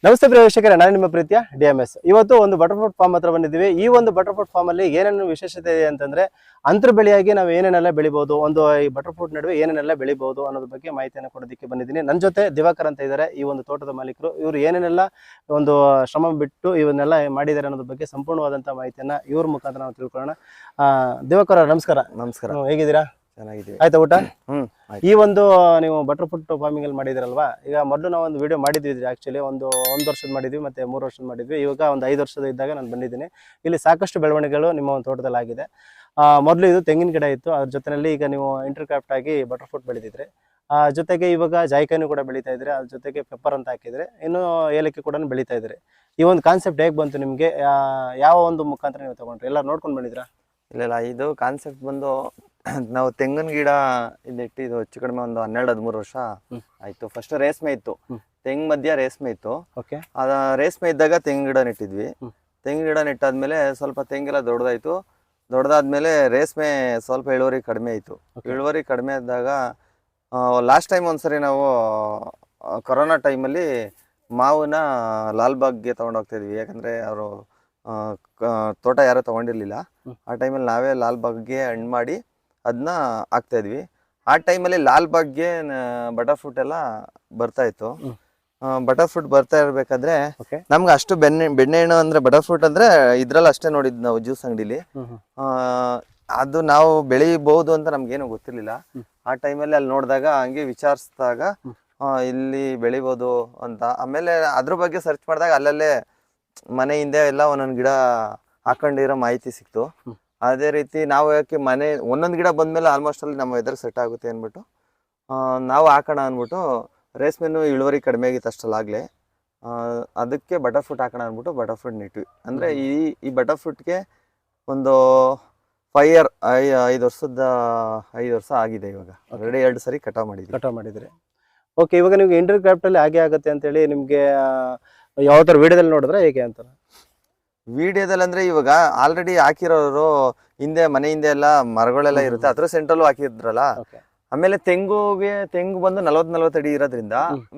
ನಮಸ್ತೆ ಪ್ರಿಯ ವೀಕ್ಷಕರೇ, ನಾನು ನಿಮ್ಮ ಪ್ರೀತಿಯ DMS. ಇವತ್ತು ಒಂದು ಬಟರ್ಫ್ರೂಟ್ ಫಾರ್ಮ್ ಹತ್ರ ಬಂದಿದ್ದೀವಿ. ಈ ಒಂದು ಬಟರ್ಫ್ರೂಟ್ ಫಾರ್ಮ್ ಅಲ್ಲಿ ಏನೇನು ವಿಶೇಷತೆ ಇದೆ ಅಂತಂದ್ರೆ, ಅಂತರ ಬೆಳೆಯಾಗಿ ನಾವು ಏನೇನೆಲ್ಲ ಬೆಳಿಬಹುದು, ಈ ಬಟರ್ಫ್ರೂಟ್ ನಡುವೆ ಏನೇನೆಲ್ಲ ಬೆಳಿಬಹುದು ಅನ್ನೋದ್ರ ಬಗ್ಗೆ ಮಾಹಿತಿಯನ್ನು ಕೊಡೋದಕ್ಕೆ ಬಂದಿದ್ದೀನಿ. ನನ್ನ ಜೊತೆ ದಿವಾಕರ್ ಅಂತ ಇದ್ದಾರೆ, ಈ ಒಂದು ತೋಟದ ಮಾಲೀಕರು. ಇವರು ಏನೇನೆಲ್ಲ ಒಂದು ಶ್ರಮ ಬಿಟ್ಟು ಇವನ್ನೆಲ್ಲ ಮಾಡಿದ್ದಾರೆ ಅನ್ನೋದ್ರ ಬಗ್ಗೆ ಸಂಪೂರ್ಣವಾದಂತಹ ಮಾಹಿತಿಯನ್ನ ಇವ್ರ ಮುಖಾಂತರ ನಾವು ತಿಳ್ಕೊಳ್ಳೋಣ. ದಿವಾಕರ್, ನಮಸ್ಕಾರ. ನಮಸ್ಕಾರ. ಹೇಗಿದ್ದೀರಾ? ಚೆನ್ನಾಗಿದ್ದೀವಿ. ಆಯ್ತಾ ಊಟ? ಆಯ್ತು. ಈ ಒಂದು ನೀವು ಬಟರ್ಫ್ರೂಟ್ ಫಾರ್ಮಿಂಗ್ ಅಲ್ಲಿ ಮಾಡಿದಿರಲ್ವಾ, ಈಗ ಮೊದಲು ನಾವು ಒಂದು ವಿಡಿಯೋ ಮಾಡಿದ್ವಿ. ಆಕ್ಚುಲಿ ಒಂದು ವರ್ಷದ ಮಾಡಿದ್ವಿ, ಮತ್ತೆ 3 ವರ್ಷದ ಮಾಡಿದ್ವಿ. ಇವಾಗ ಒಂದು 5 ವರ್ಷದ ಇದ್ದಾಗ ನಾನು ಬಂದಿದ್ದೀನಿ. ಇಲ್ಲಿ ಸಾಕಷ್ಟು ಬೆಳವಣಿಗೆಗಳು ನಿಮ್ಮ ಒಂದು ತೋಟದಲ್ಲಿ ಆಗಿದೆ. ಮೊದಲು ಇದು ತೆಂಗಿನ ಗಿಡ ಇತ್ತು, ಅದ್ರ ಜೊತೆಯಲ್ಲಿ ಈಗ ನೀವು ಇಂಟರ್ ಕ್ರಾಫ್ಟ್ ಆಗಿ ಬಟರ್ಫ್ರೂಟ್ ಬೆಳೆದಿದ್ರೆ, ಜೊತೆಗೆ ಇವಾಗ ಜಾಯ್ಕಾಯಿನೂ ಕೂಡ ಬೆಳೀತಾ ಇದ್ರೆ, ಅದ್ರ ಜೊತೆಗೆ ಪೆಪ್ಪರ್ ಅಂತ ಹಾಕಿದ್ರೆ, ಇನ್ನು ಏಲಕ್ಕಿ ಕೂಡ ಬೆಳೀತಾ ಇದ್ರೆ. ಈ ಒಂದು ಕಾನ್ಸೆಪ್ಟ್ ಹೇಗೆ ಬಂತು ನಿಮಗೆ? ಯಾವ ಒಂದು ಮುಖಾಂತರ ನೀವು ತಗೊಂಡ್ರಿ? ಎಲ್ಲ ನೋಡ್ಕೊಂಡು ಬಂದಿದ್ರಾ? ಇಲ್ಲ, ಇದು ಕಾನ್ಸೆಪ್ಟ್ ಬಂದು ನಾವು ತೆಂಗಿನ ಗಿಡ ಇದಿಟ್ಟಿದ್ದು ಹೆಚ್ಚು ಕಡಿಮೆ ಒಂದು 12-13 ವರ್ಷ ಆಯ್ತು. ಫಸ್ಟ್ ರೇಷ್ಮೆ ಇತ್ತು, ತೆಂಗ್ ಮಧ್ಯ ರೇಷ್ಮೆ ಇತ್ತು. ಅದ ರೇಷ್ಮೆ ಇದ್ದಾಗ ತೆಂಗಿನ ಗಿಡ ನೆಟ್ಟಿದ್ವಿ. ತೆಂಗಿನ ಗಿಡ ನೆಟ್ಟಾದ್ಮೇಲೆ ಸ್ವಲ್ಪ ತೆಂಗೆಲ್ಲ ದೊಡ್ಡದಾಯ್ತು. ದೊಡ್ಡದಾದ್ಮೇಲೆ ರೇಷ್ಮೆ ಸ್ವಲ್ಪ ಇಳುವರಿ ಕಡಿಮೆ ಆಯ್ತು. ಇಳುವರಿ ಕಡಿಮೆ ಆದಾಗ ಲಾಸ್ಟ್ ಟೈಮ್ ಒಂದ್ಸರಿ ನಾವು ಕೊರೋನಾ ಟೈಮಲ್ಲಿ ಮಾವನ್ನ ಲಾಲ್ಬಾಗ್ಗೆ ತಗೊಂಡೋಗ್ತಾ ಇದ್ವಿ. ಯಾಕಂದ್ರೆ ಅವರು ತೋಟ ಯಾರೋ ತಗೊಂಡಿರ್ಲಿಲ್ಲ. ಆ ಟೈಮಲ್ಲಿ ನಾವೇ ಲಾಲ್ಬಾಗ್ಗೆ ಹಣ್ಣು ಮಾಡಿ ಅದನ್ನ ಹಾಕ್ತಾ ಇದ್ವಿ. ಆ ಟೈಮಲ್ಲಿ ಲಾಲ್ಬಾಗ್ಗೆ ಬಟರ್ಫ್ರೂಟ್ ಎಲ್ಲ ಬರ್ತಾ ಇತ್ತು. ಬಟರ್ಫ್ರೂಟ್ ಬರ್ತಾ ಇರ್ಬೇಕಾದ್ರೆ ನಮ್ಗೆ ಅಷ್ಟು ಬೆಣ್ಣೆಹಣ್ಣು ಅಂದ್ರೆ ಬಟರ್ಫ್ರೂಟ್ ಅಂದ್ರೆ ಇದ್ರಲ್ಲಿ ಅಷ್ಟೇ ನೋಡಿದ್ ನಾವು ಜ್ಯೂಸ್ ಅಂಗಡಿಲಿ. ಅದು ನಾವು ಬೆಳಿಬಹುದು ಅಂತ ನಮ್ಗೇನು ಗೊತ್ತಿರ್ಲಿಲ್ಲ. ಆ ಟೈಮಲ್ಲಿ ಅಲ್ಲಿ ನೋಡಿದಾಗ ಹಂಗೆ ವಿಚಾರಿಸಿದಾಗ ಇಲ್ಲಿ ಬೆಳಿಬೋದು ಅಂತ. ಆಮೇಲೆ ಅದ್ರ ಬಗ್ಗೆ ಸರ್ಚ್ ಮಾಡಿದಾಗ ಅಲ್ಲಲ್ಲೇ ಮನೆ ಹಿಂದೆ ಎಲ್ಲ ಒಂದೊಂದು ಗಿಡ ಹಾಕೊಂಡಿರೋ ಮಾಹಿತಿ ಸಿಕ್ತು. ಅದೇ ರೀತಿ ನಾವು ಯಾಕೆ ಮನೆ ಒಂದೊಂದು ಗಿಡ ಬಂದ್ಮೇಲೆ ಆಲ್ಮೋಸ್ಟ್ ಅಲ್ಲಿ ನಮ್ಮ ವೆದರ್ ಸೆಟ್ ಆಗುತ್ತೆ ಅಂದ್ಬಿಟ್ಟು ನಾವು ಹಾಕೋಣ ಅಂದ್ಬಿಟ್ಟು, ರೇಷ್ಮೆನೂ ಇಳುವರಿ ಕಡಿಮೆ ಆಗಿತ್ತು ಅಷ್ಟಲ್ಲಾಗಲೇ. ಅದಕ್ಕೆ ಬಟರ್ಫ್ರೂಟ್ ಹಾಕೋಣ ಅಂದ್ಬಿಟ್ಟು ಬಟರ್ಫ್ರೂಟ್ ನೆಟ್ವಿ. ಅಂದರೆ ಈ ಬಟರ್ಫ್ರೂಟ್ಗೆ ಒಂದು 5 ವರ್ಷ ಆಗಿದೆ. ಇವಾಗ ಆಲ್ರೆಡಿ 2 ಸರಿ ಕಟಾವ್ ಮಾಡಿದ್ರಿ. ಓಕೆ, ಇವಾಗ ನಿಮ್ಗೆ ಇಂಟರ್ ಕ್ರಾಫ್ಟ್ ಅಲ್ಲಿ ಹಾಗೆ ಆಗುತ್ತೆ ಅಂತೇಳಿ ನಿಮ್ಗೆ ಯಾವ ತರ ವಿಡಿಯೋದಲ್ಲಿ ನೋಡಿದ್ರೆ ಹೇಗೆ ಅಂತ? ವಿಡಿಯೋದಲ್ಲಿ ಅಂದ್ರೆ ಇವಾಗ ಆಲ್ರೆಡಿ ಹಾಕಿರೋರು ಮನೆ ಹಿಂದೆ ಎಲ್ಲ ಮರಗಳೆಲ್ಲ ಇರುತ್ತೆ, ಅದ್ರ ಸೆಂಟ್ರಲ್ಲೂ ಹಾಕಿದ್ರಲ್ಲ. ಆಮೇಲೆ ತೆಂಗು ಬಂದು 40 ಅಡಿ ಇರೋದ್ರಿಂದ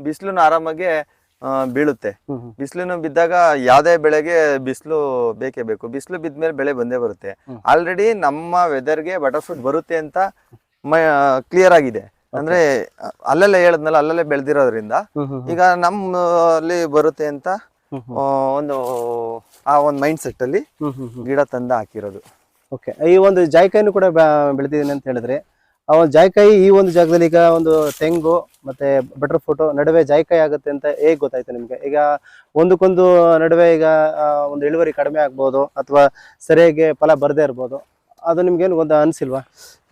ಬಿಸಿಲು ಆರಾಮಾಗಿ ಬೀಳುತ್ತೆ. ಬಿಸಿಲು ಬಿದ್ದಾಗ ಯಾವ್ದೇ ಬೆಳೆಗೆ ಬಿಸಿಲು ಬೇಕೇ ಬೇಕು. ಬಿಸಿಲು ಬಿದ್ಮೇಲೆ ಬೆಳೆ ಬಂದೇ ಬರುತ್ತೆ. ಆಲ್ರೆಡಿ ನಮ್ಮ ವೆದರ್ಗೆ ಬಟರ್ಫ್ರೂಟ್ ಬರುತ್ತೆ ಅಂತ ಕ್ಲಿಯರ್ ಆಗಿದೆ. ಅಂದ್ರೆ ಅಲ್ಲಲ್ಲೇ ಹೇಳದ್ನಲ್ಲ, ಅಲ್ಲಲ್ಲೇ ಬೆಳೆದಿರೋದ್ರಿಂದ ಈಗ ನಮ್ಮಲ್ಲಿ ಬರುತ್ತೆ ಅಂತ ಒಂದು ಮೈಂಡ್ ಸೆಟ್ ಅಲ್ಲಿ ಗಿಡ ತಂದ ಹಾಕಿರೋದು. ಓಕೆ, ಈ ಒಂದು ಜಾಯ್ಕಾಯಿನೂ ಕೂಡ ಬೆಳೆದಿದ್ದೀನಿ ಅಂತ ಹೇಳಿದ್ರೆ, ಆ ಒಂದು ಜಾಯ್ಕಾಯಿ ಈ ಒಂದು ಜಾಗದಲ್ಲಿ ಈಗ ಒಂದು ತೆಂಗು ಮತ್ತೆ ಬಟರ್ಫ್ರೂಟ್ ನಡುವೆ ಜಾಯ್ಕಾಯಿ ಆಗುತ್ತೆ ಅಂತ ಹೇಗೆ ಗೊತ್ತಾಯ್ತು ನಿಮ್ಗೆ? ಈಗ ಒಂದಕ್ಕೊಂದು ನಡುವೆ ಈಗ ಒಂದು ಇಳುವರಿ ಕಡಿಮೆ ಆಗ್ಬೋದು, ಅಥವಾ ಸರಿಯಾಗಿ ಫಲ ಬರದೇ ಇರ್ಬೋದು. ಅದು ನಿಮ್ಗೇನು ಒಂದು ಅನ್ಸಿಲ್ವಾ?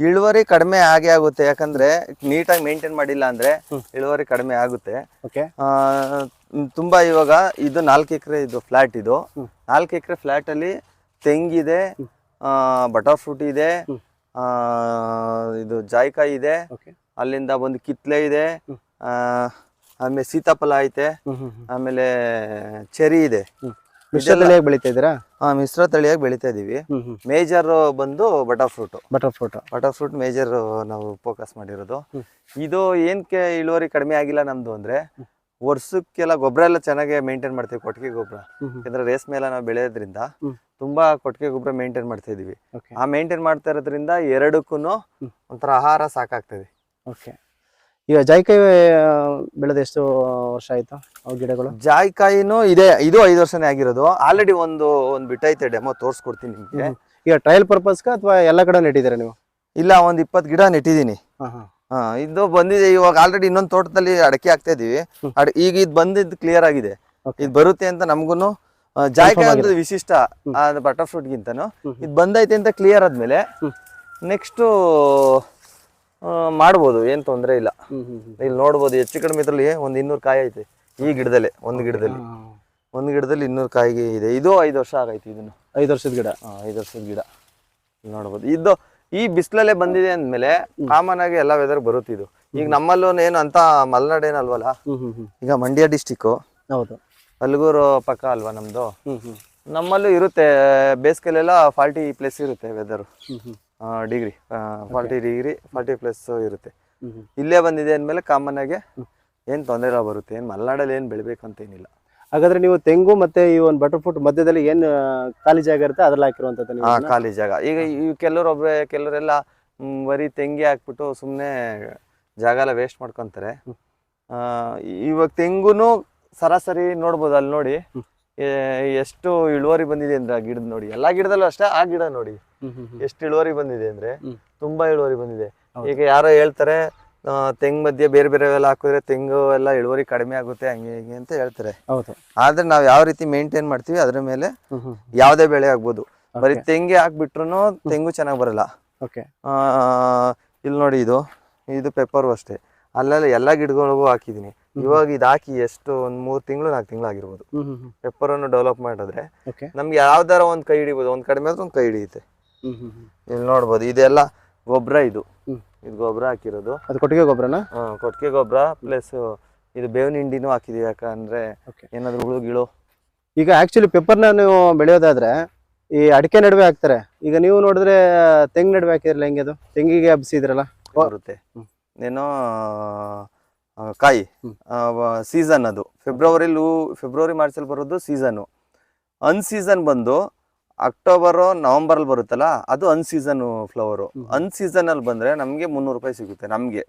ಇಳುವರಿ ಕಡಿಮೆ ಆಗುತ್ತೆ. ಯಾಕಂದ್ರೆ ನೀಟಾಗಿ ಮೇಂಟೈನ್ ಮಾಡಿಲ್ಲ ಅಂದ್ರೆ ಇಳುವರಿ ಕಡಿಮೆ ಆಗುತ್ತೆ. ತುಂಬಾ ಇವಾಗ ಇದು 4 ಎಕರೆ ಇದು ಫ್ಲಾಟ್. ಇದು 4 ಎಕರೆ ಫ್ಲಾಟ್ ಅಲ್ಲಿ ತೆಂಗಿದೆ, ಬಟರ್ಫ್ರೂಟ್ ಇದೆ, ಇದು ಜಾಯ್ಕಾಯಿ ಇದೆ, ಅಲ್ಲಿಂದ ಒಂದು ಕಿತ್ಲೆ ಇದೆ, ಆಮೇಲೆ ಸೀತಾಫಲ ಐತೆ, ಆಮೇಲೆ ಚೆರಿ ಇದೆ. ಮಿಶ್ರ ತಳಿಯಾಗಿ ಬೆಳಿತಾ ಇದ್ದೀರಾ? ಮಿಶ್ರ ತಳಿಯಾಗಿ ಬೆಳಿತಾ ಇದೀವಿ. ಮೇಜರ್ ಬಂದು ಬಟರ್ಫ್ರೂಟ್ ಮೇಜರ್ ನಾವು ಫೋಕಸ್ ಮಾಡಿರೋದು. ಇದು ಏನಕ್ಕೆ ಇಳುವರಿ ಕಡಿಮೆ ಆಗಿಲ್ಲ ನಮ್ದು ಅಂದ್ರೆ, ವರ್ಷಕ್ಕೆಲ್ಲ ಗೊಬ್ಬರ ಎಲ್ಲ ಚೆನ್ನಾಗಿ ಮೇಂಟೈನ್ ಮಾಡ್ತೀವಿ. ಕೊಟ್ಟಿಗೆ ಗೊಬ್ಬರ, ಯಾಕಂದ್ರೆ ರೇಷ್ಮೆ ಎಲ್ಲ ನಾವು ಬೆಳೆಯೋದ್ರಿಂದ ತುಂಬಾ ಕೊಟ್ಟಿಗೆ ಗೊಬ್ಬರ ಮೇಂಟೈನ್ ಮಾಡ್ತಾ ಇದೀವಿ. ಆ ಮೇಂಟೈನ್ ಮಾಡ್ತಾ ಇರೋದ್ರಿಂದ ಎರಡಕ್ಕೂ ಒಂಥರ ಆಹಾರ ಸಾಕಾಗ್ತದೆ. ಈಗ ಜಾಯ್ಕಾಯಿ ಬೆಳೆದ ಎಷ್ಟು ವರ್ಷ ಆಯ್ತು ಗಿಡಗಳು? ಜಾಯ್ಕಾಯಿನೂ ಇದೆ, ಇದು 5 ವರ್ಷನೇ ಆಗಿರೋದು. ಆಲ್ರೆಡಿ ಒಂದು ಬಿಟ್ಟೈತೆ, ಡೆಮೋ ತೋರ್ಸ್ಕೊಡ್ತೀನಿ ನಿಮ್ಗೆ. ಈಗ ಟ್ರಯಲ್ ಪರ್ಪಸ್ಗ ಅಥವಾ ಎಲ್ಲ ಕಡೆ ನೆಟ್ಟಿದ್ದೀರಾ ನೀವು? ಇಲ್ಲ, ಒಂದು 20 ಗಿಡ ನೆಟ್ಟಿದ್ದೀನಿ. ಇದು ಬಂದಿದೆ. ಇವಾಗ ಆಲ್ರೆಡಿ ಇನ್ನೊಂದು ತೋಟದಲ್ಲಿ ಅಡಕೆ ಹಾಕ್ತಾ ಇದೀವಿ. ಈಗ ಇದು ಬಂದಿದ್ದು ಕ್ಲಿಯರ್ ಆಗಿದೆ. ಇದು ಬರುತ್ತೆ ಅಂತ ನಮ್ಗೂನು. ಜಾಯ್ಕಾಯಿ ಒಂದು ವಿಶಿಷ್ಟ ಬಟರ್ಫ್ರೂಟ್ ಗಿಂತನೂ ಇದು ಬಂದೈತೆ ಅಂತ ಕ್ಲಿಯರ್ ಆದ್ಮೇಲೆ ನೆಕ್ಸ್ಟ್ ಮಾಡ್ಬೋದು, ಏನ್ ತೊಂದ್ರೆ ಇಲ್ಲ. ಇಲ್ಲಿ ನೋಡ್ಬೋದು, ಹೆಚ್ಚು ಕಡಿಮೆ ಇದ್ರಲ್ಲಿ ಒಂದು 200 ಕಾಯಿ ಐತೆ ಈ ಗಿಡದಲ್ಲೇ. ಒಂದು ಗಿಡದಲ್ಲಿ 200 ಕಾಯಿಗೆ ಇದೆ. ಇದು 5 ವರ್ಷ ಆಗೈತಿ. ಇದನ್ನು 5 ವರ್ಷದ ಗಿಡ. 5 ವರ್ಷದ ಗಿಡ ನೋಡ್ಬೋದು. ಇದು ಈ ಬಿಸಿಲಲ್ಲೇ ಬಂದಿದೆ ಅಂದ್ಮೇಲೆ ಕಾಮನ್ ಆಗಿ ಎಲ್ಲಾ ವೆದರ್ ಬರುತ್ತೆ. ಇದು ಈಗ ನಮ್ಮಲ್ಲೂ ಏನು ಅಂತ ಮಲೆನಾಡು ಏನಲ್ವಲ್ಲ, ಈಗ ಮಂಡ್ಯ ಡಿಸ್ಟಿಕ್, ಹೌದು, ಅಲ್ಗೂರು ಪಕ್ಕ ಅಲ್ವಾ ನಮ್ದು. ನಮ್ಮಲ್ಲೂ ಇರುತ್ತೆ ಬೇಸಿಗೆಲೆಲ್ಲ 40+ ಇರುತ್ತೆ ವೆದರ್. ಡಿಗ್ರಿ 40 ಡಿಗ್ರಿ 40+ ಇರುತ್ತೆ. ಇಲ್ಲೇ ಬಂದಿದೆ ಅಂದ್ಮೇಲೆ ಕಾಮನ್ ಆಗಿ ಏನ್ ತೊಂದರೆ ಬರುತ್ತೆ. ಏನ್ ಮಲೆನಾಡಲ್ಲಿ ಏನ್ ಬೆಳಿಬೇಕು ಅಂತ ಏನಿಲ್ಲ. ಹಾಗಾದ್ರೆ ನೀವು ತೆಂಗು ಮತ್ತೆ ಈ ಒಂದು ಬಟರ್ ಫ್ರೂಟ್ ಮಧ್ಯದಲ್ಲಿ ಏನು ಖಾಲಿ ಜಾಗ ಇರುತ್ತೆ ಅದ್ರಲ್ಲಿ ಹಾಕಿರುವಂತದ್ದು ನೀವು ಅದನ್ನ? ಖಾಲಿ ಜಾಗ. ಈಗ ಕೆಲವರೆಲ್ಲ ಬರೀ ತೆಂಗಿ ಹಾಕ್ಬಿಟ್ಟು ಸುಮ್ಮನೆ ಜಾಗ ಎಲ್ಲ ವೇಸ್ಟ್ ಮಾಡ್ಕೊಂತಾರೆ. ಇವಾಗ ತೆಂಗುನು ಸರಾಸರಿ ನೋಡ್ಬೋದು, ಅಲ್ಲಿ ನೋಡಿ ಎಷ್ಟು ಇಳುವರಿ ಬಂದಿದೆ ಅಂದ್ರೆ ಆ ಗಿಡದ ನೋಡಿ. ಎಲ್ಲಾ ಗಿಡದಲ್ಲೂ ಅಷ್ಟೇ, ಆ ಗಿಡ ನೋಡಿ ಎಷ್ಟು ಇಳುವರಿ ಬಂದಿದೆ ಅಂದ್ರೆ ತುಂಬಾ ಇಳುವರಿ ಬಂದಿದೆ. ಈಗ ಯಾರೋ ಹೇಳ್ತಾರೆ ತೆಂಗ್ ಮಧ್ಯೆ ಬೇರೆ ಬೇರೆ ಎಲ್ಲ ಹಾಕಿದ್ರೆ ತೆಂಗು ಎಲ್ಲ ಇಳುವರಿ ಕಡಿಮೆ ಆಗುತ್ತೆ ಹಂಗೆ ಹಿಂಗೆ ಅಂತ ಹೇಳ್ತಾರೆ. ಆದ್ರೆ ನಾವ್ ಯಾವ ರೀತಿ ಮೇಂಟೈನ್ ಮಾಡ್ತೀವಿ ಅದ್ರ ಮೇಲೆ ಯಾವ್ದೇ ಬೆಳೆ ಆಗ್ಬೋದು. ಬರೀ ತೆಂಗೆ ಹಾಕ್ಬಿಟ್ರು ತೆಂಗು ಚೆನ್ನಾಗ್ ಬರಲ್ಲ. ಇಲ್ಲಿ ನೋಡಿ, ಇದು ಪೆಪ್ಪರು ಅಷ್ಟೇ, ಅಲ್ಲೆಲ್ಲ ಎಲ್ಲಾ ಗಿಡಗಳಿಗೂ ಹಾಕಿದೀನಿ. ಇವಾಗ ಇದು ಹಾಕಿ ಎಷ್ಟು ಒಂದ್ 3 ತಿಂಗಳು 4 ತಿಂಗಳು ಆಗಿರ್ಬೋದು. ಪೆಪ್ಪರನ್ನು ಡೆವಲಪ್ ಮಾಡಿದ್ರೆ ನಮ್ಗೆ ಯಾವ್ದಾರ ಒಂದ್ ಕೈ ಹಿಡಿಬೋದು, ಒಂದ್ ಕಡಿಮೆ ಆದ್ರೆ ಒಂದ್ ಕೈ ಹಿಡಿಯುತ್ತೆ. ಇಲ್ಲಿ ನೋಡ್ಬೋದು, ಇದೆಲ್ಲ ಗೊಬ್ಬರ, ಇದು ಗೊಬ್ಬರ ಹಾಕಿರೋದು. ಅದು ಕೊಟ್ಟಿಗೆ ಗೊಬ್ಬರನ? ಕೊಟ್ಟಿಗೆ ಗೊಬ್ಬರ ಪ್ಲಸ್ ಇದು ಬೇವಿನ ಹಿಂಡಿನೂ ಹಾಕಿದೀವಿ. ಯಾಕಂದ್ರೆ ಏನಾದ್ರು ಹುಳು ಗಿಳು. ಈಗ ಆಕ್ಚುಲಿ ಪೆಪ್ಪರ್ನ ನೀವು ಬೆಳೆಯೋದಾದ್ರೆ ಈ ಅಡಿಕೆ ನಡುವೆ ಹಾಕ್ತಾರೆ. ಈಗ ನೀವು ನೋಡಿದ್ರೆ ತೆಂಗ್ ನಡುವೆ ಹಾಕಿದ್ರಲ್ಲ, ಹೆಂಗೆ ಅದು ತೆಂಗಿಗೆ ಹಬ್ಸಿದ್ರಲ್ಲ ಬರುತ್ತೆ. ಏನೋ ಕಾಯಿ ಸೀಸನ್, ಅದು ಫೆಬ್ರವರಿ ಮಾರ್ಚಲ್ಲಿ ಬರೋದು ಸೀಸನ್. ಅನ್ಸೀಸನ್ ಬಂದು ಅಕ್ಟೋಬರ್ ನವೆಂಬರ್ ಅಲ್ಲಿ ಬರುತ್ತಲ್ಲ, ಅದು ಅನ್ಸೀಸನ್ ಫ್ಲವರ್. ಅನ್ಸೀಸನ್ ಅಲ್ಲಿ ಬಂದ್ರೆ ನಮ್ಗೆ 300 ರೂಪಾಯಿ ಸಿಗುತ್ತೆ. ನಮ್ಗೆ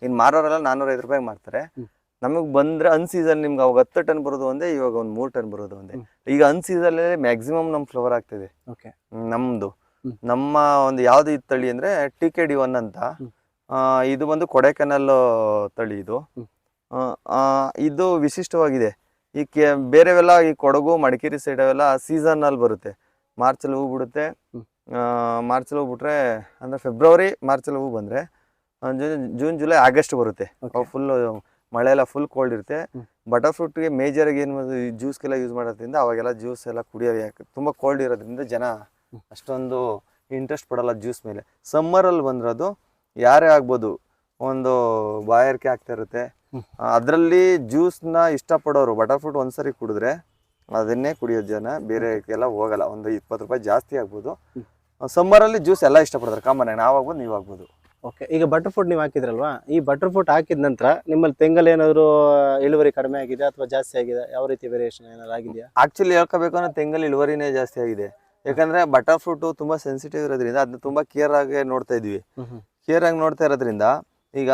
ಇನ್ ಮಾರೋರೆಲ್ಲ 405 ರೂಪಾಯಿ ಮಾರ್ತಾರೆ. ನಮಗ್ ಬಂದ್ರೆ ಅನ್ಸೀಸನ್ ನಿಮ್ಗೆ ಅವಾಗ 10 ಟನ್ ಬರೋದು ಒಂದೇ, ಇವಾಗ ಒಂದ್ 3 ಟನ್ ಬರೋದು ಒಂದೇ. ಈಗ ಅನ್ಸೀಸನ್ ಮ್ಯಾಕ್ಸಿಮಮ್ ನಮ್ ಫ್ಲವರ್ ಆಗ್ತಿದೆ ನಮ್ದು. ನಮ್ಮ ಒಂದು ಯಾವ್ದು ಇದು ತಳಿ ಅಂದ್ರೆ TKD1 ಅಂತ. ಇದು ಬಂದು ಕೊಡೈಕೆನಾಲ್ ತಳಿ. ಇದು ವಿಶಿಷ್ಟವಾಗಿದೆ. ಈ ಬೇರೆವೆಲ್ಲ ಈ ಕೊಡಗು ಮಡಿಕೇರಿ ಸೈಡ್ ಅವೆಲ್ಲ ಸೀಸನ್ ಅಲ್ಲಿ ಬರುತ್ತೆ. ಮಾರ್ಚಲ್ಲಿ ಹೂ ಬಿಡುತ್ತೆ. ಮಾರ್ಚಲ್ಲಿ ಹೂ ಬಿಟ್ರೆ ಅಂದ್ರೆ ಫೆಬ್ರವರಿ ಮಾರ್ಚಲ್ಲಿ ಹೂ ಬಂದ್ರೆ ಜೂನ್ ಜುಲೈ ಆಗಸ್ಟ್ ಬರುತ್ತೆ. ಫುಲ್ ಮಳೆ ಎಲ್ಲ ಫುಲ್ ಕೋಲ್ಡ್ ಇರುತ್ತೆ. ಬಟರ್ ಫ್ರೂಟ್ಗೆ ಮೇಜರ್ ಆಗಿ ಏನು ಜ್ಯೂಸ್ಗೆಲ್ಲ ಯೂಸ್ ಮಾಡೋದ್ರಿಂದ ಅವಾಗೆಲ್ಲ ಜ್ಯೂಸ್ ಎಲ್ಲ ಕುಡಿಯೋದು. ಯಾಕೆ ತುಂಬಾ ಕೋಲ್ಡ್ ಇರೋದ್ರಿಂದ ಜನ ಅಷ್ಟೊಂದು ಇಂಟ್ರೆಸ್ಟ್ ಪಡಲ್ಲ ಜ್ಯೂಸ್ ಮೇಲೆ. ಸಮ್ಮರಲ್ಲಿ ಬಂದ್ರೆ ಅದು ಯಾರೇ ಆಗ್ಬೋದು, ಒಂದು ಬಾಯಾರಿಕೆ ಆಗ್ತಾ ಇರುತ್ತೆ. ಅದರಲ್ಲಿ ಜ್ಯೂಸ್ನ ಇಷ್ಟಪಡೋರು ಬಟರ್ ಫ್ರೂಟ್ ಒಂದ್ಸರಿ ಕುಡಿದ್ರೆ ಅದನ್ನೇ ಕುಡಿಯೋದು ಜನ, ಬೇರೆ ಎಲ್ಲ ಹೋಗಲ್ಲ. ಒಂದು 20 ರೂಪಾಯಿ ಜಾಸ್ತಿ ಆಗ್ಬೋದು. ಸಮ್ಮರಲ್ಲಿ ಜ್ಯೂಸ್ ಎಲ್ಲ ಇಷ್ಟಪಡ್ತಾರೆ ಕಾಮನ್ ಆಗಿ, ನಾವಾಗ್ಬೋದು ನೀವಾಗ್ಬೋದು. ಓಕೆ, ಈಗ ಬಟರ್ ಫ್ರೂಟ್ ನೀವು ಹಾಕಿದ್ರಲ್ವಾ, ಈ ಬಟರ್ ಫ್ರೂಟ್ ಹಾಕಿದ ನಂತರ ನಿಮ್ಮಲ್ಲಿ ತೆಂಗಲ್ಲಿ ಏನಾದ್ರು ಇಳುವರಿ ಕಡಿಮೆ ಆಗಿದೆ ಅಥವಾ ಜಾಸ್ತಿ ಆಗಿದೆ? ಯಾವ ರೀತಿ ವೇರಿಯೇಷನ್ ಏನಾದ್ರು ಆಗಿದೆಯಾ? ಆಕ್ಚುಲಿ ಹೇಳ್ಕೋಬೇಕು ಅಂದ್ರೆ ತೆಂಗಲ್ಲಿ ಇಳುವರಿನೇ ಜಾಸ್ತಿ ಆಗಿದೆ. ಯಾಕಂದ್ರೆ ಬಟರ್ ಫ್ರೂಟ್ ತುಂಬಾ ಸೆನ್ಸಿಟಿವ್ ಇರೋದ್ರಿಂದ ಅದನ್ನ ತುಂಬಾ ಕೇರ್ ಆಗಿ ನೋಡ್ತಾ ಇದ್ವಿ. ಕೇರ್ ಆಗಿ ನೋಡ್ತಾ ಇರೋದ್ರಿಂದ ಈಗ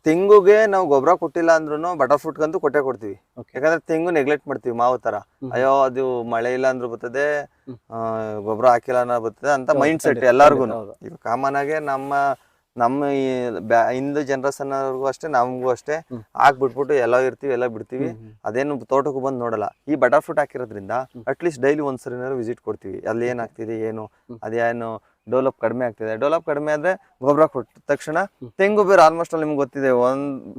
ತೆಂಗುಗೆ ನಾವು ಗೊಬ್ಬರ ಕೊಟ್ಟಿಲ್ಲ ಅಂದ್ರೂ ಬಟರ್ ಫ್ರೂಟ್ಗಂತೂ ಕೊಟ್ಟೆ ಕೊಡ್ತೀವಿ. ಯಾಕಂದ್ರೆ ತೆಂಗು ನೆಗ್ಲೆಕ್ಟ್ ಮಾಡ್ತೀವಿ ಮಾವು ತರ. ಅಯ್ಯೋ ಅದು ಮಳೆ ಇಲ್ಲ ಅಂದ್ರೂ ಬರ್ತದೆ, ಗೊಬ್ಬರ ಹಾಕಿಲ್ಲ ಅನ್ನೋ ಬರ್ತದೆ ಅಂತ ಮೈಂಡ್ ಸೆಟ್ ಎಲ್ಲಾರ್ಗು. ಈಗ ಕಾಮನ್ ಆಗಿ ನಮ್ಮ ಈ ಹಿಂದೂ ಜನರೇಷನ್ ಅವ್ರಿಗೂ ಅಷ್ಟೇ, ನಮಗೂ ಅಷ್ಟೇ, ಹಾಕ್ಬಿಟ್ಬಿಟ್ಟು ಎಲ್ಲ ಇರ್ತೀವಿ ಎಲ್ಲ ಬಿಡ್ತೀವಿ. ಅದೇನು ತೋಟಕ್ಕೂ ಬಂದು ನೋಡಲ್ಲ. ಈ ಬಟರ್ ಫ್ರೂಟ್ ಹಾಕಿರೋದ್ರಿಂದ ಅಟ್ಲೀಸ್ಟ್ ಡೈಲಿ ಒಂದ್ಸರಿನಾದ್ರು ವಿಸಿಟ್ ಕೊಡ್ತೀವಿ. ಅಲ್ಲಿ ಏನಾಗ್ತಿದೆ ಏನು, ಅದೇನು ಡೆವಲಪ್ ಕಡಿಮೆ ಆಗ್ತಿದೆ. ಡೆವಲಪ್ ಕಡಿಮೆ ಆದ್ರೆ ಗೊಬ್ಬರ ಕೊಟ್ಟ ತಕ್ಷಣ ತೆಂಗು ಬೇರೆ ಆಲ್ಮೋಸ್ಟ್ ಅಲ್ಲಿ ನಿಮ್ಗೆ ಗೊತ್ತಿದೆ,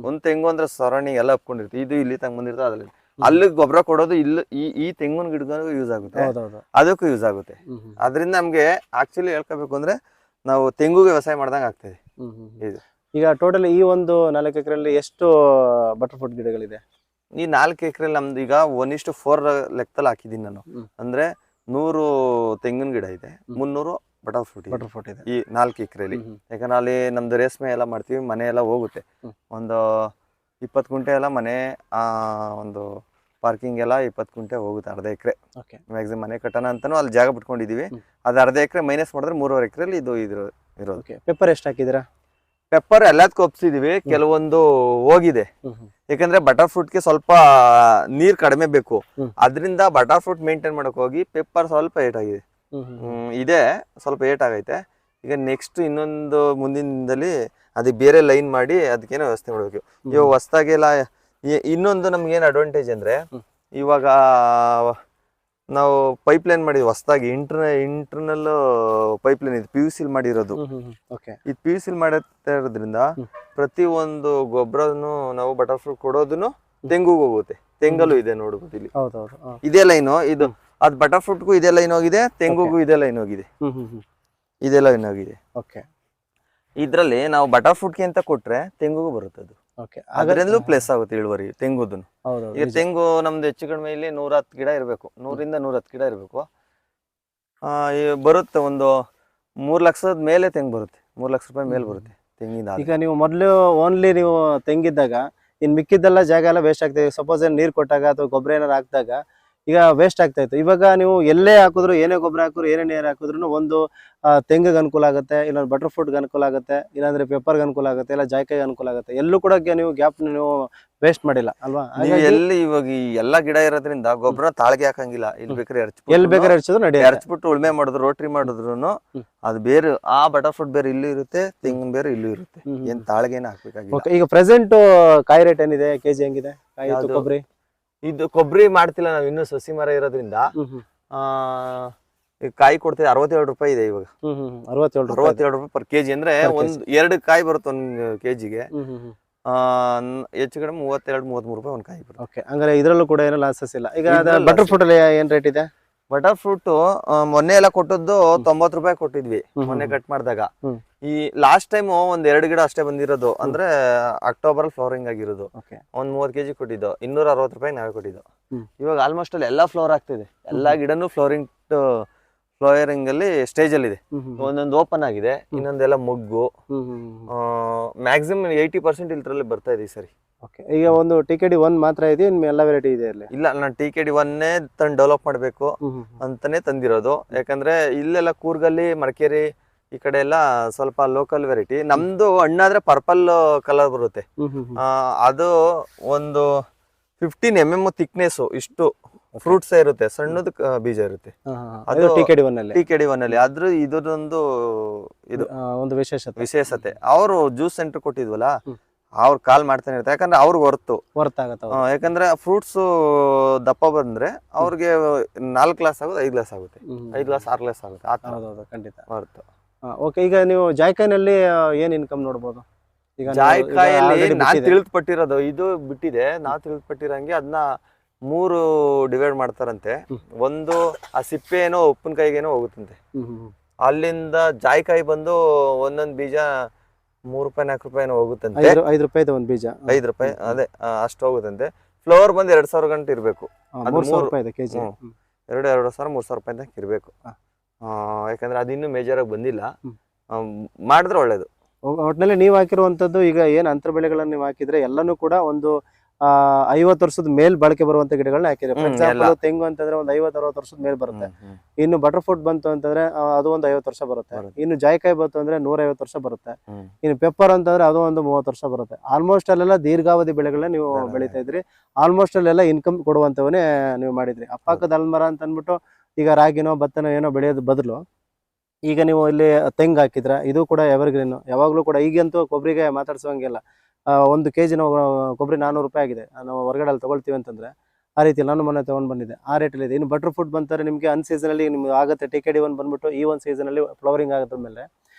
ಒಂದ್ ತೆಂಗು ಅಂದ್ರೆ ಸರಣಿ ಎಲ್ಲ ಒಪ್ಕೊಂಡಿರ್ತೀವಿ. ಇದು ಇಲ್ಲಿ ತಂಗ್ ಬಂದಿರ್ತದೆ, ಅದ್ರಲ್ಲಿ ಅಲ್ಲಿ ಗೊಬ್ಬರ ಕೊಡೋದು ಇಲ್ಲಿ ಈ ತೆಂಗಿನ ಗಿಡಗೂ ಯೂಸ್ ಆಗುತ್ತೆ, ಅದಕ್ಕೂ ಯೂಸ್ ಆಗುತ್ತೆ. ಅದರಿಂದ ನಮ್ಗೆ ಆಕ್ಚುಲಿ ಹೇಳ್ಕೋಬೇಕು ಅಂದ್ರೆ ನಾವು ತೆಂಗುಗೆ ವ್ಯವಸಾಯ ಮಾಡ್ದಂಗೆ ಆಗ್ತದೆ. ಈಗ ಟೋಟಲ್ ಈ ಒಂದು 4 ಎಕರೆಯಲ್ಲಿ ಎಷ್ಟು ಬಟರ್ ಫ್ರೂಟ್ ಗಿಡಗಳಿದೆ? ಈ 4 ಎಕರೆಯಲ್ಲಿ ನಮ್ದು ಈಗ 1:4 ಲೆಕ್ಕದಲ್ಲಿ ಹಾಕಿದೀನಿ ನಾನು. ಅಂದ್ರೆ 100 ತೆಂಗಿನ ಗಿಡ ಇದೆ, 300 ಬಟರ್ ಫ್ರೂಟ್ ಇದೆ ಈ 4 ಎಕರೆಯಲ್ಲಿ. ಯಾಕಂದ್ರೆ ಅಲ್ಲಿ ನಮ್ದು ರೇಷ್ಮೆ ಎಲ್ಲ ಮಾಡ್ತೀವಿ, ಮನೆ ಎಲ್ಲ ಹೋಗುತ್ತೆ. ಒಂದು 20 ಗುಂಟೆ ಎಲ್ಲ ಮನೆ, ಒಂದು ಪಾರ್ಕಿಂಗ್ ಎಲ್ಲ 20 ಗುಂಟೆ ಹೋಗುತ್ತೆ. ಅರ್ಧ ಎಕರೆ ಮ್ಯಾಕ್ಸಿಮಮ್ ಮನೆ ಕಟ್ಟೋಣ ಅಂತಾನು ಅಲ್ಲಿ ಜಾಗ ಬಿಟ್ಕೊಂಡಿದೀವಿ. ಅದು ಅರ್ಧ ಎಕರೆ ಮೈನಸ್ ಮಾಡಿದ್ರೆ 3.5 ಎಕರೆಯಲ್ಲಿ ಇದು ಇರೋದು. ಪೆಪ್ಪರ್ ಎಷ್ಟು ಹಾಕಿದಿರಾ? ಪೆಪ್ಪರ್ ಎಲ್ಲದಕ್ಕೂ ಒಪ್ಸಿದೀವಿ, ಕೆಲವೊಂದು ಹೋಗಿದೆ. ಯಾಕಂದ್ರೆ ಬಟರ್ ಫ್ರೂಟ್ಗೆ ಸ್ವಲ್ಪ ನೀರ್ ಕಡಿಮೆ ಬೇಕು. ಅದರಿಂದ ಬಟರ್ ಫ್ರೂಟ್ ಮೇಂಟೈನ್ ಮಾಡಕ್ ಹೋಗಿ ಪೆಪ್ಪರ್ ಸ್ವಲ್ಪ ಏಟ್ ಆಗಿದೆ. ಇದೆ ಸ್ವಲ್ಪ ಏಟ್ ಆಗೈತೆ. ಈಗ ನೆಕ್ಸ್ಟ್ ಇನ್ನೊಂದು ಮುಂದಿನ ದಿನದಲ್ಲಿ ಅದಕ್ಕೆ ಬೇರೆ ಲೈನ್ ಮಾಡಿ ಅದಕ್ಕೇನೋ ವ್ಯವಸ್ಥೆ ಮಾಡ್ಬೇಕು. ಇವಾಗ ಹೊಸ್ದಾಗೆಲ್ಲ ಇನ್ನೊಂದು ನಮ್ಗೇನು ಅಡ್ವಾಂಟೇಜ್ ಅಂದ್ರೆ, ಇವಾಗ ನಾವು ಪೈಪ್ ಲೈನ್ ಮಾಡಿದ್ವಿ ಹೊಸದಾಗಿ. ಇಂಟರ್ನಲ್ ಪೈಪ್ ಲೈನ್ ಇದು PVC ಮಾಡಿರೋದು. ಇದು PVC ಮಾಡುತ್ತಾ ಇರೋದ್ರಿಂದ ಪ್ರತಿ ಒಂದು ಗೊಬ್ಬರನು ನಾವು ಬಟರ್ ಫ್ರೂಟ್ ಕೊಡೋದನ್ನು ತೆಂಗುಗೂ ಹೋಗುತ್ತೆ. ತೆಂಗಲ್ಲೂ ಇದೆ ನೋಡ್ಬೋದು ಇಲ್ಲಿ, ಇದೇ ಲೈನು. ಇದು ಅದು ಬಟರ್ ಫ್ರೂಟ್ಗೂ ಇದೇ ಲೈನ್ ಹೋಗಿದೆ, ತೆಂಗುಗೂ ಇದೇ ಲೈನ್ ಹೋಗಿದೆ, ಇದೇ ಲೈನ್ ಹೋಗಿದೆ. ಇದ್ರಲ್ಲಿ ನಾವು ಬಟರ್ ಫ್ರೂಟ್ಗೆ ಅಂತ ಕೊಟ್ರೆ ತೆಂಗುಗೂ ಬರುತ್ತೆ ಅದು. ಅದರಿಂದಲೂ ಪ್ಲೇಸ್ ಆಗುತ್ತೆ ಇಳುವರಿ ತೆಂಗುದನ್ನು. ಈಗ ತೆಂಗು ನಮ್ದು ಹೆಚ್ಚು ಕಡಿಮೆ ಇಲ್ಲಿ 110 ಗಿಡ ಇರಬೇಕು, 100ರಿಂದ 110 ಗಿಡ ಇರಬೇಕು. ಬರುತ್ತೆ ಒಂದು 3 ಲಕ್ಷದ ಮೇಲೆ ತೆಂಗು ಬರುತ್ತೆ, 3 ಲಕ್ಷ ರೂಪಾಯಿ ಮೇಲೆ ಬರುತ್ತೆ ತೆಂಗಿನ. ಈಗ ನೀವು ಮೊದಲು ಓನ್ಲಿ ನೀವು ತೆಂಗಿದ್ದಾಗ ಇನ್ ಮಿಕ್ಕಿದ್ದೆಲ್ಲ ಜಾಗ ಎಲ್ಲ ವೇಸ್ಟ್ ಆಗ್ತದೆ. ಸಪೋಸ್ ನೀರ್ ಕೊಟ್ಟಾಗ ಅಥವಾ ಗೊಬ್ಬರ ಏನಾರು ಹಾಕಿದಾಗ ಈಗ ವೇಸ್ಟ್ ಆಗ್ತಾ ಇತ್ತು. ಇವಾಗ ನೀವು ಎಲ್ಲೇ ಹಾಕಿದ್ರು, ಏನೇ ಗೊಬ್ಬರ ಹಾಕಿದ್ರು, ಏನೇ ನೀರು ಹಾಕಿದ್ರು ಒಂದು ತೆಂಗಿಗೆ ಅನುಕೂಲ ಆಗುತ್ತೆ, ಇಲ್ಲಾಂದ್ರೆ ಬಟರ್ ಫ್ರೂಟ್ಗೆ ಅನುಕೂಲ ಆಗುತ್ತೆ, ಇಲ್ಲಾಂದ್ರೆ ಪೆಪ್ಪರ್ಗೆ ಅನುಕೂಲ ಆಗುತ್ತೆ, ಇಲ್ಲ ಜಾಯ್ಕಾಯಿಗೆ ಅನುಕೂಲ ಆಗುತ್ತೆ. ಎಲ್ಲೂ ಕೂಡ ನೀವು ಗ್ಯಾಪ್ ನೀವು ವೇಸ್ಟ್ ಮಾಡಿಲ್ಲ ಅಲ್ವಾ? ನೀವು ಎಲ್ಲಿ ಇವಾಗ ಈ ಎಲ್ಲಾ ಗಿಡ ಇರೋದ್ರಿಂದ ಗೊಬ್ಬರ ತಾಳ್ಗೆ ಹಾಕಂಗಿಲ್ಲ. ಇಲ್ಲಿ ಬೇಕಾದ್ರೆ ಎಲ್ಲಿ ಬೇಕಾದ್ರೆ ಹರ್ಚಿದ್ರು ನಡೆಯುತ್ತೆ. ಎರ್ಚ್ಬಿಟ್ಟು ಉಳ್ಮೆ ಮಾಡಿದ್ರು, ರೋಟ್ರಿ ಮಾಡಿದ್ರು ಅದು ಬೇರೆ, ಆ ಬಟರ್ ಫ್ರೂಟ್ ಬೇರೆ ಇಲ್ಲೂ ಇರುತ್ತೆ, ತೆಂಗಿನ ಬೇರೆ ಇಲ್ಲೂ ಇರುತ್ತೆ. ಏನ್ ತಾಳ್ಗೆನ ಹಾಕ್ಬೇಕಾಗಿಲ್ಲ. ಈಗ ಪ್ರೆಸೆಂಟ್ ಕಾಯಿ ರೇಟ್ ಏನಿದೆ, ಕೆಜಿ ಹೆಂಗಿದೆ ಕಾಯಿ ಕೊಬ್ಬರಿ? ಇದು ಕೊಬ್ಬರಿ ಮಾಡ್ತಿಲ್ಲ ನಾವು, ಇನ್ನು ಸಸಿ ಮರ ಇರೋದ್ರಿಂದ ಕಾಯಿ ಕೊಡ್ತೀವಿ 67 ರೂಪಾಯಿ ಇದೆ ಇವಾಗ. 67 ರೂಪಾಯಿ ಪರ್ ಕೆಜಿ. ಅಂದ್ರೆ ಒಂದ್ 2 ಕಾಯಿ ಬರುತ್ತೆ ಒಂದ್ ಕೆಜಿಗೆ. ಹೆಚ್ಚು ಕಡಿಮೆ 32-33 ರೂಪಾಯಿ ಒಂದ್ ಕಾಯಿ ಬರುತ್ತೆ. ಓಕೆ, ಹಂಗಾರೆ ಇದ್ರಲ್ಲೂ ಕೂಡ ಏನೋ ಲಾಸಸ್ ಇಲ್ಲ. ಈಗ ಬಟರ್ ಫ್ರೂಟ್ ಅಲ್ಲಿ ಏನ್ ರೇಟ್ ಇದೆ? ಬಟರ್ ಫ್ರೂಟ್ ಮೊನ್ನೆ ಎಲ್ಲ ಕೊಟ್ಟದ್ದು 90 ರೂಪಾಯಿ ಕೊಟ್ಟಿದ್ವಿ ಮೊನ್ನೆ ಕಟ್ ಮಾಡಿದಾಗ. ಈ ಲಾಸ್ಟ್ ಟೈಮ್ ಒಂದ್ 2 ಗಿಡ ಅಷ್ಟೇ ಬಂದಿರೋದು, ಅಂದ್ರೆ ಅಕ್ಟೋಬರ್ ಫ್ಲವರಿಂಗ್ ಆಗಿರೋದು. ಒಂದ್ 30 ಕೆಜಿ ಕೊಟ್ಟಿದ್ದು 260 ರೂಪಾಯಿ ನಾವೇ ಕೊಟ್ಟಿದ್ದು. ಇವಾಗ ಆಲ್ಮೋಸ್ಟ್ ಅಲ್ಲಿ ಎಲ್ಲಾ ಫ್ಲವರ್ ಆಗ್ತಿದೆ, ಎಲ್ಲಾ ಗಿಡನು ಫ್ಲವರಿಂಗ್ ಅಲ್ಲಿ ಸ್ಟೇಜ್ ಅಲ್ಲಿ ಇದೆ. ಒಂದೊಂದು ಓಪನ್ ಆಗಿದೆ, ಇನ್ನೊಂದೆಲ್ಲ ಮೊಗ್ಗು. ಮ್ಯಾಕ್ಸಿಮಮ್ 80% ಇಲ್ರಲ್ಲಿ ಬರ್ತಾ ಇದೆ ಈ ಸರಿ. ಈಗ ಒಂದು TKD 1 ಮಾತ್ರ ಇದೆ, ಎಲ್ಲ ವೆರೈಟಿ ಇದೆ ಅಲ್ಲಿ? ಇಲ್ಲ, ನಾನು TKD 1 ತಂದು ಡೆವಲಪ್ ಮಾಡ್ಬೇಕು ಅಂತಾನೆ ತಂದಿರೋದು. ಯಾಕಂದ್ರೆ ಇಲ್ಲೆಲ್ಲ ಕೂರ್ಗಲ್ಲಿ, ಮಡಿಕೇರಿ ಈ ಕಡೆ ಎಲ್ಲ ಸ್ವಲ್ಪ ಲೋಕಲ್ ವೆರೈಟಿ. ನಮ್ದು ಹಣ್ಣಾದ್ರೆ ಪರ್ಪಲ್ ಕಲರ್ ಬರುತ್ತೆ. ಅದು ಒಂದು 15 mm ಥಿಕ್ನೆಸ್, ಇಷ್ಟು ಫ್ರೂಟ್ಸ್ ಇರುತ್ತೆ, ಸಣ್ಣದ ಬೀಜ ಇರುತ್ತೆ. ಅದು TKD 1 ಅಲ್ಲಿ. ಆದ್ರೂ ಇದೊಂದು ಇದು ಒಂದು ವಿಶೇಷತೆ. ಅವರು ಜ್ಯೂಸ್ ಸೆಂಟರ್ ಕೊಟ್ಟಿದ್ವಲ್ಲ, ಅವ್ರು ಕಾಲ್ ಮಾಡ್ತಾನೆ ಇರ್ತಾರೆ. ಯಾಕಂದ್ರೆ ಅವ್ರಿಗೆ ವರ್ತ್ ಆಗುತ್ತೆ. ಯಾಕಂದ್ರೆ ಫ್ರೂಟ್ಸ್ ದಪ್ಪ ಬಂದ್ರೆ ಅವ್ರಿಗೆ 4 ಗ್ಲಾಸ್ ಆಗೋದು 5 ಗ್ಲಾಸ್ ಆಗುತ್ತೆ, 5 ಗ್ಲಾಸ್ 6 ಗ್ಲಾಸ್ ಆಗುತ್ತೆ. ಖಂಡಿತ ವರ್ತ್. ಓಕೆ, ಈಗ ನೀವು ಜಾಯ್ಕಾಯಿನಲ್ಲಿ ಏನ್ ಇನ್ಕಮ್ ನೋಡ್ಬೋದು? ಈಗ ಜಾಯ್ಕಾಯಲ್ಲಿ ನಾನ್ ತಿಳಿದ್ಪಟ್ಟಿರೋದು ಇದು ಬಿಟ್ಟಿದೆ. ನಾವ್ ತಿಳಿದ್ಪಟ್ಟಿರಂಗೆ ಅದನ್ನ 3 ಡಿವೈಡ್ ಮಾಡ್ತಾರಂತೆ. ಒಂದು ಆ ಸಿಪ್ಪೆ ಏನೋ ಉಪ್ಪಿನಕಾಯಿಗೇನೋ ಹೋಗುತ್ತಂತೆ. ಅಲ್ಲಿಂದ ಜಾಯ್ಕಾಯಿ ಬಂದು ಒಂದೊಂದ್ ಬೀಜ 3 ರೂಪಾಯಿ 4 ರೂಪಾಯಿ ಹೋಗುತ್ತಂತೆ. 5 ರೂಪಾಯಿ ಒಂದ್ ಬೀಜ, 5 ರೂಪಾಯಿ ಅದೇ ಅಷ್ಟು ಹೋಗುತ್ತಂತೆ. ಫ್ಲವರ್ ಬಂದು 2000 ಗಂಟೆ ಇರ್ಬೇಕು. 300 ರೂಪಾಯಿ ಕೆಜಿ. 2,000 3,000 ರೂಪಾಯಿ ತನಕ ಇರ್ಬೇಕು. ಯಾಕಂದ್ರೆ ಅದಿನ್ನೂ ಮೇಜರ್ ಆಗಿ ಬಂದಿಲ್ಲ. ಮಾಡಿದ್ರೆ ಒಳ್ಳೇದು. ಒಟ್ಟಿನಲ್ಲಿ ನೀವು ಹಾಕಿರುವಂತದ್ದು ಈಗ ಏನ್ ಅಂತರ ಬೆಳೆಗಳನ್ನ ನೀವು ಹಾಕಿದ್ರೆ ಎಲ್ಲಾನು ಕೂಡ ಒಂದು 50 ವರ್ಷದ ಮೇಲ್ ಬಳಕೆ ಬರುವಂತ ಗಿಡಗಳನ್ನ ಹಾಕಿದ್ರೆ. ಫಾರ್ ಎಕ್ಸಾಂಪಲ್ ತೆಂಗು ಅಂತಂದ್ರೆ ಒಂದು 50-60 ವರ್ಷದ ಮೇಲೆ ಬರುತ್ತೆ. ಇನ್ನು ಬಟರ್ ಫ್ರೂಟ್ ಬಂತು ಅಂತಂದ್ರೆ ಅದು ಒಂದು 50 ವರ್ಷ ಬರುತ್ತೆ. ಇನ್ನು ಜಾಯ್ಕಾಯಿ ಬಂತು ಅಂದ್ರೆ 150 ವರ್ಷ ಬರುತ್ತೆ. ಇನ್ನು ಪೆಪ್ಪರ್ ಅಂತಂದ್ರೆ ಅದು ಒಂದು 30 ವರ್ಷ ಬರುತ್ತೆ. ಆಲ್ಮೋಸ್ಟ್ ಅಲ್ಲೆಲ್ಲ ದೀರ್ಘಾವಧಿ ಬೆಳೆಗಳನ್ನ ನೀವು ಬೆಳೀತಾ ಇದ್ರಿ. ಆಲ್ಮೋಸ್ಟ್ ಅಲ್ಲೆಲ್ಲ ಇನ್ಕಮ್ ಕೊಡುವಂತವನ್ನೇ ನೀವು ಮಾಡಿದ್ರಿ. ಅಪ್ಪಕ್ಕದ ಅಲ್ಮರ ಅಂತ ಅಂದ್ಬಿಟ್ಟು ಈಗ ರಾಗಿನೋ ಭತ್ತನೋ ಏನೋ ಬೆಳೆಯೋದು ಬದಲು ಈಗ ನೀವು ಇಲ್ಲಿ ತೆಂಗು ಹಾಕಿದ್ರ, ಇದು ಕೂಡ ಎವರ್ಗ್ರೀನ್. ಯಾವಾಗ್ಲೂ ಕೂಡ ಈಗಂತೂ ಕೊಬ್ಬರಿಗೆ ಮಾತಾಡ್ಸೋಂಗಿಲ್ಲ. 1 ಕೆಜಿ ನಾವು ಕೊಬ್ಬರಿ 400 ರೂಪಾಯಿ ಆಗಿದೆ. ನಾವು ಹೊರಗಡೆ ಅಲ್ಲಿ ತಗೊಳ್ತೀವಿ ಅಂತಂದ್ರೆ ಆ ರೀತಿ ನಾನು ಮೊನ್ನೆ ತಗೊಂಡ್ ಬಂದಿದ್ದೆ, ಆ ರೇಟಲ್ಲಿ ಇದೆ. ಇನ್ನು ಬಟರ್ ಫ್ರೂಟ್ ಬಂತಾರೆ ನಿಮ್ಗೆ ಅನ್ ಸೀಸನ್ ಅಲ್ಲಿ ನಿಮ್ಗೆ ಆಗುತ್ತೆ. TKD 1 ಬಂದ್ಬಿಟ್ಟು ಈ ಒಂದು ಸೀಸನ್ ಅಲ್ಲಿ ಫ್ಲವರಿಂಗ್ ಆಗೋದ್ರ ಮೇಲೆ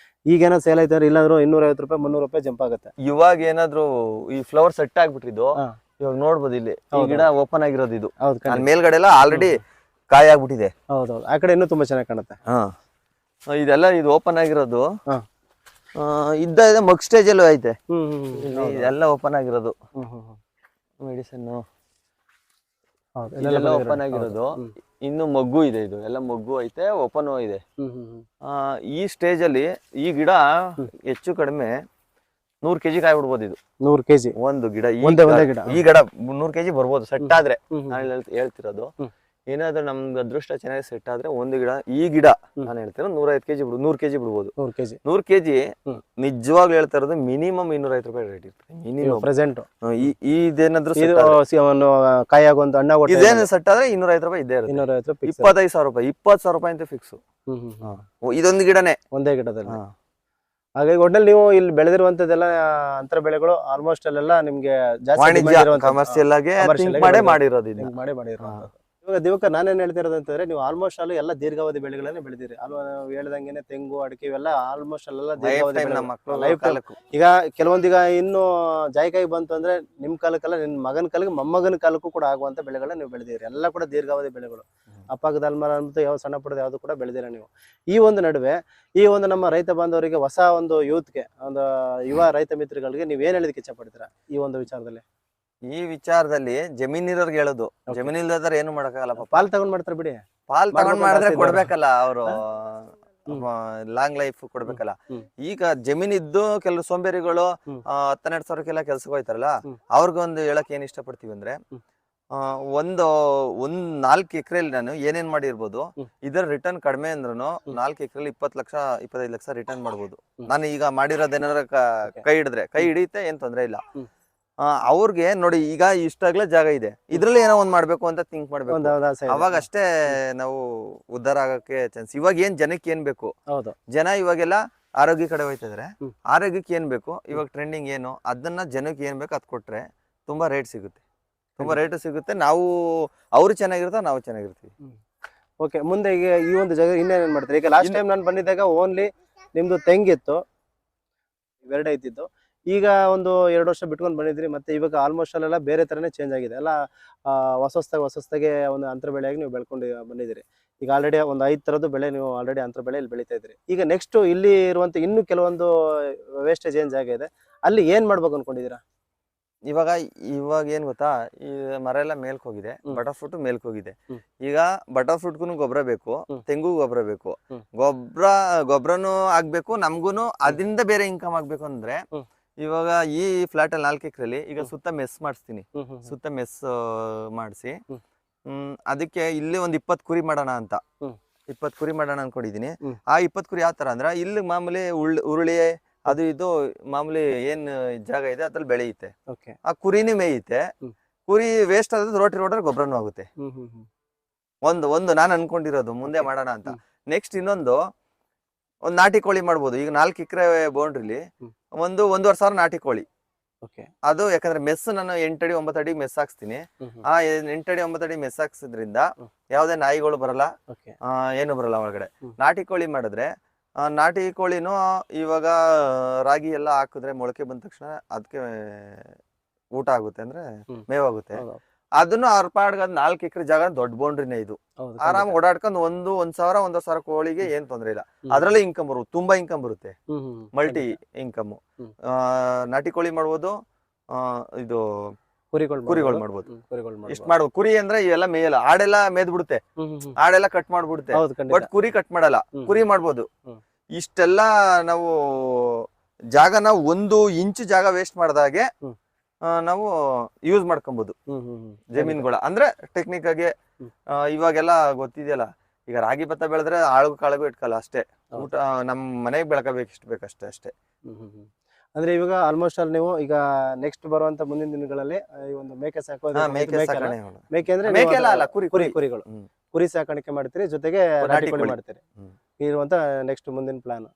ಈಗೇನೋ ಸೇಲ್ ಆಯ್ತಾರೆ, ಇಲ್ಲಾಂದ್ರೂ 250 ರೂಪಾಯಿ 300 ರೂಪಾಯಿ ಜಂಪ್ ಆಗುತ್ತೆ. ಇವಾಗ ಏನಾದ್ರು ಈ ಫ್ಲವರ್ ಸೆಟ್ ಆಗ್ಬಿಟ್ಟಿದ್ದು ಇವಾಗ ನೋಡ್ಬೋದು. ಇಲ್ಲಿ ಈ ಗಿಡ ಓಪನ್ ಆಗಿರೋದು ಇದು. ಮೇಲ್ಗಡೆ ಎಲ್ಲ ಆಲ್ರೆಡಿ ಕಾಯಿ ಆಗ್ಬಿಟ್ಟಿದೆ. ಹೌದೌದು, ಆ ಕಡೆ ಇನ್ನೂ ತುಂಬಾ ಚೆನ್ನಾಗಿ ಕಾಣುತ್ತೆ. ಇದೆಲ್ಲ ಇದು ಓಪನ್ ಆಗಿರೋದು ಇದ್ದ ಮಗ್ ಸ್ಟೇಜ್ ಅಲ್ಲೂ ಐತೆ. ಇದೆಲ್ಲ ಓಪನ್ ಆಗಿರೋದು ಮೆಡಿಸನ್ ಎಲ್ಲ ಓಪನ್ ಆಗಿರೋದು. ಇನ್ನು ಮಗ್ಗು ಇದೆ, ಇದು ಎಲ್ಲ ಮಗ್ಗು ಐತೆ, ಓಪನ್ ಇದೆ. ಈ ಸ್ಟೇಜ್ ಅಲ್ಲಿ ಈ ಗಿಡ ಹೆಚ್ಚು ಕಡಿಮೆ 100 ಕೆಜಿ ಕಾಯಿ ಬಿಡ್ಬೋದು. ಇದು 100 ಕೆಜಿ ಒಂದು ಗಿಡ. ಈ ಗಿಡ 100 ಕೆಜಿ ಬರ್ಬೋದು ಸೆಟ್ ಆದ್ರೆ. ನಾನು ಹೇಳ್ತಿರೋದು ಏನಾದ್ರೂ ನಮ್ಗೆ ಅದೃಷ್ಟ ಚೆನ್ನಾಗಿ ಸೆಟ್ ಆದ್ರೆ ಒಂದು ಗಿಡ, ಈ ಗಿಡ ನಾನು ಹೇಳ್ತಿರೋ 150 ಕೆಜಿ ಬಿಡ್ಬೋದು, 100 ಕೆಜಿ ಬಿಡ್ಬೋದು. 100 ಕೆಜಿ ನಿಜವಾಗ್ಲೂ ಹೇಳ್ತಾ ಇರೋದು ಮಿನಿಮಮ್ 250 ರೂಪಾಯಿ ರೇಟ್ ಇರ್ತದೆ ಮಿನಿಮಮ್ ಪ್ರೆಸೆಂಟ್. ಇದೇನಾದ್ರೂ ಕಾಯಿ ಆಗುವಂತ ಹಣ್ಣ ಇದೇನು ಸೆಟ್ ಆದ್ರೆ 250 ರೂಪಾಯಿ ಇದ್ದೇ ಇರುತ್ತೆ. 25,000 ರೂಪಾಯಿ 20,000 ರೂಪಾಯಿ ಅಂತ ಫಿಕ್ಸ್. ಇದೊಂದು ಗಿಡನೇ ಒಂದೇ ಗಿಡದಲ್ಲಿ. ಹಾಗಾಗಿ ಒಟ್ಟಲ್ಲಿ ನೀವು ಇಲ್ಲಿ ಬೆಳೆದಿರುವಂತದ್ದೆಲ್ಲ ಅಂತರ ಬೆಳೆಗಳು ಆಲ್ಮೋಸ್ಟ್ ಅಲ್ಲೆಲ್ಲ ನಿಮ್ಗೆ ಜಾಸ್ತಿ ಕಮರ್ಷಿಯಲ್ ಆಗಿ ಮಾಡಿರೋದು. ಇವಾಗ ದಿವಕ ನಾನೇನ್ ಹೇಳ್ತಿರೋದು ಅಂತಂದ್ರೆ ನೀವು ಆಲ್ಮೋಸ್ಟ್ ಅಲ್ಲಿ ಎಲ್ಲ ದೀರ್ಘಾವಧಿ ಬೆಳೆಗಳನ್ನೇ ಬೆಳೆದಿರಿ ಅಲ್ವಾ? ನಾವು ಹೇಳ್ದಂಗೆನೆ ತೆಂಗು, ಅಡಿಕೆ ಇವೆಲ್ಲ ಆಲ್ಮೋಸ್ಟ್ ಅಲ್ಲೆಲ್ಲ ದೀರ್ಘಾವಧಿ ಲೈಫ್ ಟೈಮ್. ಈಗ ಕೆಲವೊಂದೀಗ ಇನ್ನು ಜಾಯ್ಕಾಯಿ ಬಂತು ಅಂದ್ರೆ ನಿಮ್ ಕಾಲಕ್ಕಲ್ಲ, ನಿಮ್ ಮಗನ ಕಾಲಕ್ಕೆ ಮೊಮ್ಮಗನ ಕಾಲಕ್ಕೂ ಕೂಡ ಆಗುವಂತ ಬೆಳೆಗಳನ್ನ ನೀವು ಬೆಳೆದಿರಿ. ಎಲ್ಲ ಕೂಡ ದೀರ್ಘಾವಧಿ ಬೆಳೆಗಳು. ಅಪ್ಪಗದ ಅಲ್ಮರ ಅಂತ ಯಾವ ಸಣ್ಣ ಪುಟ್ಟದ ಯಾವ್ದು ಕೂಡ ಬೆಳೆದಿರ ನೀವು. ಈ ಒಂದು ನಡುವೆ ಈ ಒಂದು ನಮ್ಮ ರೈತ ಬಾಂಧವರಿಗೆ, ಹೊಸ ಒಂದು ಯೂತ್ಗೆ, ಒಂದು ಯುವ ರೈತ ಮಿತ್ರಗಳಿಗೆ ನೀವ್ ಏನ್ ಹೇಳೋದಕ್ಕೆ ಇಚ್ಛೆ ಪಡ್ತೀರಾ ಈ ಒಂದು ವಿಚಾರದಲ್ಲಿ? ಈ ವಿಚಾರದಲ್ಲಿ ಜಮೀನಿರೋರ್ಗೆ ಹೇಳೋದು, ಜಮೀನಿಲ್ಲದಾರ ಏನು ಮಾಡಕ್ಕಾಗಲ್ಲ. ಪಾಲ್ ತಗೊಂಡ್ ಮಾಡ್ತಾರೆ ಬಿಡಿ, ಪಾಲ್ ತಗೊಂಡ್ ಮಾಡಿದ್ರೆ ಕೊಡ್ಬೇಕಲ್ಲ ಅವರು. ಲಾಂಗ್ ಲೈಫ್ ಕೊಡ್ಬೇಕಲ್ಲ. ಈಗ ಜಮೀನಿದ್ದು ಕೆಲವು ಸೋಂಬೇರಿಗಳು 12,000ಕ್ಕೆಲ್ಲ ಕೆಲ್ಸಕ್ಕೆ ಹೋಯ್ತಾರಲ್ಲ, ಅವ್ರಿಗೊಂದು ಹೇಳಕ್ ಏನ್ ಇಷ್ಟಪಡ್ತೀವಿ ಅಂದ್ರೆ, ಒಂದ್ 4 ಎಕರೆಲಿ ನಾನು ಏನೇನ್ ಮಾಡಿರ್ಬೋದು, ಇದರ ರಿಟರ್ನ್ ಕಡಿಮೆ ಅಂದ್ರೂ 4 ಎಕರೆಲಿ 20 ಲಕ್ಷ 25 ಲಕ್ಷ ರಿಟರ್ನ್ ಮಾಡ್ಬೋದು. ನಾನು ಈಗ ಮಾಡಿರೋದೇನಾರ ಕೈ ಹಿಡಿಯುತ್ತೆ, ಏನ್ ತೊಂದ್ರೆ ಇಲ್ಲ. ಅವ್ರಿಗೆ ನೋಡಿ, ಈಗ ಇಷ್ಟಾಗ್ಲೇ ಜಾಗ ಇದೆ, ಇದ್ರಲ್ಲಿ ಏನೋ ಒಂದ್ ಮಾಡ್ಬೇಕು ಅಂತ ಥಿಂಕ್ ಮಾಡ್ಬೇಕು, ಅವಾಗ ಅಷ್ಟೇ ನಾವು ಉದ್ಧಾರ ಆಗಕ್ಕೆ ಚಾನ್ಸ್. ಇವಾಗ ಏನ್ ಜನಕ್ಕೆ ಏನ್ ಬೇಕು, ಜನ ಇವಾಗೆಲ್ಲ ಆರೋಗ್ಯ ಕಡೆ ಹೋಯ್ತಾ ಇದಾರೆ. ಆರೋಗ್ಯಕ್ಕೆ ಏನ್ ಬೇಕು, ಇವಾಗ ಟ್ರೆಂಡಿಂಗ್ ಏನು, ಅದನ್ನ ಜನಕ್ಕೆ ಏನ್ ಬೇಕು ಅದ್ ಕೊಟ್ರೆ ತುಂಬಾ ರೇಟ್ ಸಿಗುತ್ತೆ, ತುಂಬಾ ರೇಟ್ ಸಿಗುತ್ತೆ. ನಾವು ಅವ್ರು ಚೆನ್ನಾಗಿರ್ತಾರೆ, ನಾವು ಚೆನ್ನಾಗಿರ್ತೀವಿ. ಓಕೆ, ಮುಂದೆ ಈಗ ಈ ಒಂದು ಜಾಗ ಇನ್ನೇನೇನ್ ಮಾಡ್ತಾರೆ? ಈಗ ಲಾಸ್ಟ್ ಟೈಮ್ ನಾನು ಬಂದಿದ್ದಾಗ ಓನ್ಲಿ ನಿಮ್ದು ತೆಂಗಿತ್ತು, ಇವೆರಡೇ ಇದ್ದಿದ್ದು. ಈಗ ಒಂದು 2 ವರ್ಷ ಬಿಟ್ಕೊಂಡು ಬಂದಿದ್ರಿ, ಮತ್ತೆ ಇವಾಗ ಆಲ್ಮೋಸ್ಟ್ ಅಲ್ಲೆಲ್ಲ ಬೇರೆ ತರನೇ ಚೇಂಜ್ ಆಗಿದೆ ಎಲ್ಲ. ಹೊಸದಾಗೆ ಒಂದು ಅಂತರ ಬೆಳೆಯಾಗಿ ನೀವು ಬೆಳ್ಕೊಂಡು ಬಂದಿದ್ದೀರಿ. ಈಗ ಆಲ್ರೆಡಿ ಒಂದು 5 ಥರದ್ದು ಬೆಳೆ ನೀವು ಆಲ್ರೆಡಿ ಅಂತರ ಬೆಳೆ ಇಲ್ಲಿ ಬೆಳೀತಾ ಇದ್ರಿ. ಈಗ ನೆಕ್ಸ್ಟ್ ಇಲ್ಲಿ ಇರುವಂತ ಇನ್ನೂ ಕೆಲವೊಂದು ವೇಸ್ಟೇಜ್ ಏನ್ ಜಾಗ ಇದೆ, ಅಲ್ಲಿ ಏನ್ ಮಾಡ್ಬೇಕು ಅನ್ಕೊಂಡಿದ್ದೀರಾ? ಇವಾಗ ಏನ್ ಗೊತ್ತಾ, ಈ ಮರ ಎಲ್ಲ ಮೇಲ್ಕ್ ಹೋಗಿದೆ, ಬಟರ್ ಫ್ರೂಟ್ ಮೇಲ್ಕ್ ಹೋಗಿದೆ. ಈಗ ಬಟರ್ ಫ್ರೂಟ್ಗೂ ಗೊಬ್ಬರ ಬೇಕು, ತೆಂಗು ಗೊಬ್ಬರ ಬೇಕು, ಗೊಬ್ಬರನು ಆಗ್ಬೇಕು ನಮ್ಗೂನು. ಅದರಿಂದ ಬೇರೆ ಇನ್ಕಮ್ ಆಗ್ಬೇಕು ಅಂದ್ರೆ, ಇವಾಗ ಈ ಫ್ಲಾಟ್ ಅಲ್ಲಿ 4 ಎಕರೆಲಿ ಈಗ ಸುತ್ತ ಮೆಸ್ ಮಾಡಿಸ್ತೀನಿ. ಸುತ್ತ ಮೆಸ್ ಮಾಡಿಸಿ ಅದಕ್ಕೆ ಇಲ್ಲಿ ಒಂದು 20 ಕುರಿ ಮಾಡೋಣ ಅಂತ, 20 ಕುರಿ ಮಾಡೋಣ ಅನ್ಕೊಂಡಿದೀನಿ. ಆ 20 ಕುರಿ ಯಾವ ತರ ಅಂದ್ರೆ, ಇಲ್ಲಿ ಮಾಮೂಲಿ ಉರುಳಿ ಅದು ಇದು ಮಾಮೂಲಿ ಏನ್ ಜಾಗ ಇದೆ ಅದ್ರಲ್ಲಿ ಬೆಳೆಯುತ್ತೆ. ಆ ಕುರಿನೇ ಮೇಯುತ್ತೆ. ಕುರಿ ವೇಸ್ಟ್ ಆದ್ರೆ ರೋಟರ್ ಗೊಬ್ಬರನೂ ಆಗುತ್ತೆ. ಒಂದು ನಾನು ಅನ್ಕೊಂಡಿರೋದು ಮುಂದೆ ಮಾಡೋಣ ಅಂತ. ನೆಕ್ಸ್ಟ್ ಇನ್ನೊಂದು ನಾಟಿ ಕೋಳಿ ಮಾಡ್ಬೋದು. ಈಗ 4 ಎಕರೆ ಬೌಂಡ್ರಿಲಿ 1,500,000 ನಾಟಿ ಕೋಳಿ. ಅದು ಯಾಕಂದ್ರೆ ಮೆಸ್ ನಾನು 8 ಅಡಿ 9 ಅಡಿ ಮೆಸ್ ಹಾಕ್ಸ್ತೀನಿ. ಆ 8 ಅಡಿ 9 ಅಡಿ ಮೆಸ್ ಹಾಕ್ಸಿದ್ರಿಂದ ಯಾವ್ದೇ ನಾಯಿಗಳು ಬರಲ್ಲ, ಏನು ಬರಲ್ಲ ಒಳಗಡೆ. ನಾಟಿ ಕೋಳಿ ಮಾಡಿದ್ರೆ, ನಾಟಿ ಕೋಳಿನೂ ಇವಾಗ ರಾಗಿ ಎಲ್ಲ ಹಾಕಿದ್ರೆ ಮೊಳಕೆ ಬಂದ ತಕ್ಷಣ ಅದಕ್ಕೆ ಊಟ ಆಗುತ್ತೆ, ಅಂದ್ರೆ ಮೇವಾಗುತ್ತೆ. ಅದನ್ನು ಅವ್ರ ಪಾಡ್ಗ 4 ಎಕರೆ ಜಾಗ ದೊಡ್ಡ ಬೌಂಡ್ರಿನೇ ಇದು. ಆರಾಮ್ ಓಡಾಡ್ಕೊಂಡು 1,000 ಕೋಳಿಗೆ ಏನ್ ತೊಂದ್ರೆ ಇಲ್ಲ. ಅದ್ರಲ್ಲಿ ಇನ್ಕಮ್ ಬರುತ್ತೆ, ತುಂಬಾ ಇನ್ಕಮ್ ಬರುತ್ತೆ, ಮಲ್ಟಿ ಇನ್ಕಮ್. ನಾಟಿ ಕೋಳಿ ಮಾಡ್ಬೋದು, ಇದು ಕುರಿಗಳು ಮಾಡ್ಬೋದು. ಇಷ್ಟ ಮಾಡ್ಬೋದು. ಕುರಿ ಅಂದ್ರೆ ಇವೆಲ್ಲ ಮೇಯಲ್ಲ, ಆಡೆಲ್ಲ ಮೇದ್ ಬಿಡುತ್ತೆ, ಆಡೆಲ್ಲ ಕಟ್ ಮಾಡ್ಬಿಡುತ್ತೆ. ಬಟ್ ಕುರಿ ಕಟ್ ಮಾಡಲ್ಲ, ಕುರಿ ಮಾಡ್ಬೋದು. ಇಷ್ಟೆಲ್ಲ ನಾವು ಜಾಗನ 1 ಇಂಚು ಜಾಗ ವೇಸ್ಟ್ ಮಾಡ್ದಾಗೆ ನಾವು ಯೂಸ್ ಮಾಡ್ಕೊಬಹುದು ಜಮೀನ್ಗಳ. ಅಂದ್ರೆ ಟೆಕ್ನಿಕ್ ಆಗಿ ಇವಾಗೆಲ್ಲ ಗೊತ್ತಿದೆಯಲ್ಲ, ಈಗ ರಾಗಿ ಭತ್ತ ಬೆಳೆದ್ರೆ ಆಳ್ಗು ಕಾಳಗು ಇಟ್ಕಲ್ಲ ಅಷ್ಟೇ, ಊಟ ನಮ್ ಮನೆಗೆ ಬೆಳಕಬೇಕು ಇಷ್ಟು ಬೇಕಷ್ಟೇ ಅಷ್ಟೇ. ಅಂದ್ರೆ ಇವಾಗ ಆಲ್ಮೋಸ್ಟ್ ಅಲ್ಲಿ ನೀವು ಈಗ ನೆಕ್ಸ್ಟ್ ಬರುವಂತ ಮುಂದಿನ ದಿನಗಳಲ್ಲಿ ಈ ಒಂದು ಮೇಕೆ ಸಾಕೋದು, ಮೇಕೆ ಅಂದ್ರೆ ಕುರಿಗಳು, ಕುರಿ ಸಾಕಾಣಿಕೆ ಮಾಡ್ತೀರಿ, ಜೊತೆಗೆ ನಾಟಿ ಕೋಳಿ ಮಾಡ್ತೀರಿ ಇರುವಂತ ನೆಕ್ಸ್ಟ್ ಮುಂದಿನ ಪ್ಲಾನ್.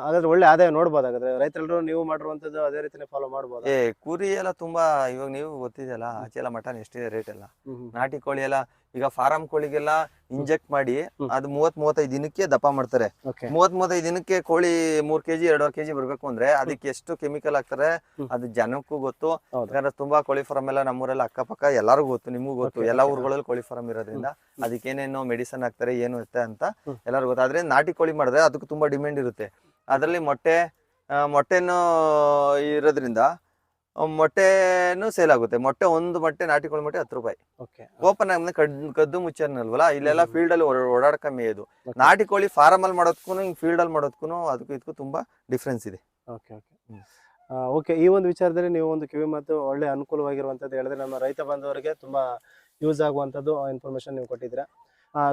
ಹಾಗಾದ್ರೆ ಒಳ್ಳೆ ಆದಾಯ ನೋಡ್ಬೋದು. ಹಾಗಾದ್ರೆ ರೈತರೆಲ್ಲರೂ ನೀವು ಮಾಡಿರುವಂತದ್ದು ಅದೇ ರೀತಿನೇ ಫಾಲೋ ಮಾಡ್ಬೋದು. ಕುರಿ ಎಲ್ಲ ತುಂಬಾ ಇವಾಗ ನೀವು ಗೊತ್ತಿದೆಯಲ್ಲ, ಆಚೆ ಎಲ್ಲ ಮಟನ್ ಎಷ್ಟಿದೆ ರೇಟ್ ಎಲ್ಲ. ನಾಟಿ ಕೋಳಿ ಎಲ್ಲ ಈಗ ಫಾರಂ ಕೋಳಿಗೆಲ್ಲ ಇಂಜೆಕ್ಟ್ ಮಾಡಿ ಅದು 30-35 ದಿನಕ್ಕೆ ದಪ್ಪ ಮಾಡ್ತಾರೆ. 30-35 ದಿನಕ್ಕೆ ಕೋಳಿ 3 kg 2.5 kg ಬರ್ಬೇಕು ಅಂದ್ರೆ ಅದಕ್ಕೆ ಎಷ್ಟು ಕೆಮಿಕಲ್ ಹಾಕ್ತಾರೆ ಅದು ಜನಕ್ಕೂ ಗೊತ್ತು. ಯಾಕಂದ್ರೆ ತುಂಬಾ ಕೋಳಿ ಫಾರಂ ಎಲ್ಲ ನಮ್ಮೂರೆಲ್ಲ ಅಕ್ಕಪಕ್ಕ ಎಲ್ಲರಿಗೂ ಗೊತ್ತು, ನಿಮಗೂ ಗೊತ್ತು. ಎಲ್ಲಾ ಊರುಗಳಲ್ಲಿ ಕೋಳಿ ಫಾರಂ ಇರೋದ್ರಿಂದ ಅದಕ್ಕೆ ಏನೇನೋ ಮೆಡಿಸನ್ ಹಾಕ್ತಾರೆ, ಏನು ಇರುತ್ತೆ ಅಂತ ಎಲ್ಲರಿಗೂ ಗೊತ್ತು. ಆದ್ರೆ ನಾಟಿ ಕೋಳಿ ಮಾಡಿದ್ರೆ ಅದಕ್ಕೆ ತುಂಬಾ ಡಿಮ್ಯಾಂಡ್ ಇರುತ್ತೆ. ಅದರಲ್ಲಿ ಮೊಟ್ಟೆನೂ ಇರೋದ್ರಿಂದ ಮೊಟ್ಟೆನೂ ಸೇಲ್ ಆಗುತ್ತೆ. ಒಂದು ಮೊಟ್ಟೆ ನಾಟಿ ಕೋಳಿ ಮೊಟ್ಟೆ 10 ರೂಪಾಯಿ. ಓಪನ್ ಆಗಿ ಕದ್ದು ಮುಚ್ಚಲ್ವಲ್ಲ, ಇಲ್ಲೆಲ್ಲ ಫೀಲ್ಡ್ ಅಲ್ಲಿ ಓಡಾಡ್ಕ ಮೇಯೋದು. ನಾಟಿ ಕೋಳಿ ಫಾರಂ ಅಲ್ಲಿ ಮಾಡೋದಕ್ಕೂ ಫೀಲ್ಡ್ ಅಲ್ಲಿ ಮಾಡೋದಕ್ಕೂ ಅದಕ್ಕೂ ಇದಕ್ಕೂ ತುಂಬಾ ಡಿಫ್ರೆನ್ಸ್ ಇದೆ. ಓಕೆ, ಈ ಒಂದು ವಿಚಾರದಲ್ಲಿ ನೀವು ಒಂದು ಕಿವಿ ಮಾತು ಒಳ್ಳೆ ಅನುಕೂಲವಾಗಿರುವಂತದ್ದು ಹೇಳಿದ್ರೆ ನಮ್ಮ ರೈತ ಬಾಂಧವರಿಗೆ ತುಂಬಾ ಯೂಸ್ ಆಗುವಂತದ್ದು ಇನ್ಫಾರ್ಮೇಶನ್ ನೀವು ಕೊಟ್ಟಿದ್ದೀರಾ.